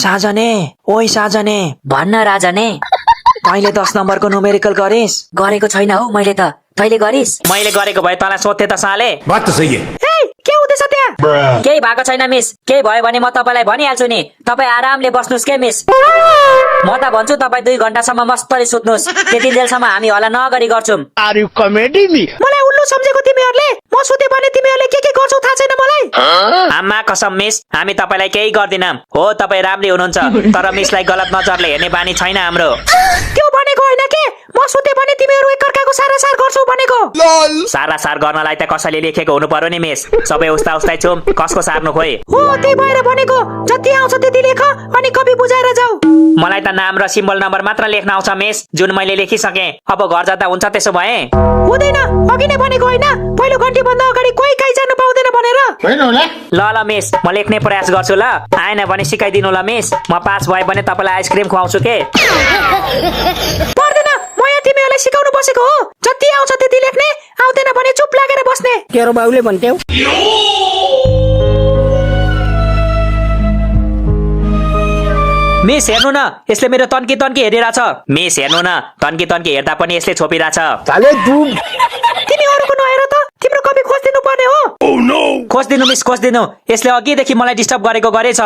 साजने ओइ साजने भन्न राजने। तैँले 10 नम्बरको न्युमेरिकल गरिस्? गरेको छैन हौ मैले त। तैँले गरिस्? मैले गरेको भए तँलाई सोध्थे त साले। बात त सही है। के हुँदैछ त्यहाँ? केही भएको छैन मिस। केही भयो भने म तपाईलाई भनिहाल्छु नि। तपाईँ आरामले बस्नुस् के मिस। म त भन्छु तपाईँ 2 घण्टासम्म मस्तले सुत्नुस्। त्यति जेलसम्म हामी हल्ला नगरी गर्छौं। मलाई उल्लु सम्झेको तिमीहरूले? म सुते भने तिमीहरूले के गर्छौ थाहा छैन मलाई। आमा कसम मिस, हामी तपाईलाई केही गर्दिनौं। हो तपाईँ राम्री हुनुहुन्छ, तर मिसलाई गलत नजरले हेर्ने बानी छैन हाम्रो। त्यो भनेको होइन के? म सुते भने तिमीहरू एकअर्काको सारासार गर्छौ भनेको। सारासार गर्नलाई त कसैले लेखेको हुनु पर्यो नि मिस। सबै उस्ता उस्तै छौं, कसको सार्नु खोइ। हो त्यही भएर भनेको जति आउँछ त्यति लेख अनि कपी बुझाएर जाऊ। मलाई त नाम र सिम्बल नम्बर मात्र लेख्न आउँछ मिस, जुन मैले लेखिसके। अब घर जाँदा हुन्छ त्यसो भए? हुँदैन, अघि नै भनेको होइन, पहिलो घन्टी भन्दा अगाडि कोही कहीँ जानु पाउँदैन भनेर। ल ल मिस, म लेख्ने प्रयास गर्छु ल। आएन भने सिकाइदिनु ल मिस। म पास भए भने तपाईलाई आइसक्रिम खुवाउँछु के। पर्दैन, म यहाँ तिमीहरूलाई सिकाउनु बसेको हो। जति आउँछ त्यति लेख्ने, आउँदैन भने चुप लागेर बस्ने। तेरो बाउले भन्थ्यौ। मिस हेर्नु न, यसले मेरो तन्की तन्की हेरिरहेछ। मिस हेर्नु न, तन्की तन्की हेर्दा पनि यसले छोपिरहेछ। तिमी अरूको नहेर त, तिम्रो कपी खोजिदिनु पर्ने हो। खोजिदिनु मिस, खोजिदिनु। यसले अघिदेखि मलाई डिस्टर्ब गरेको गरेछ।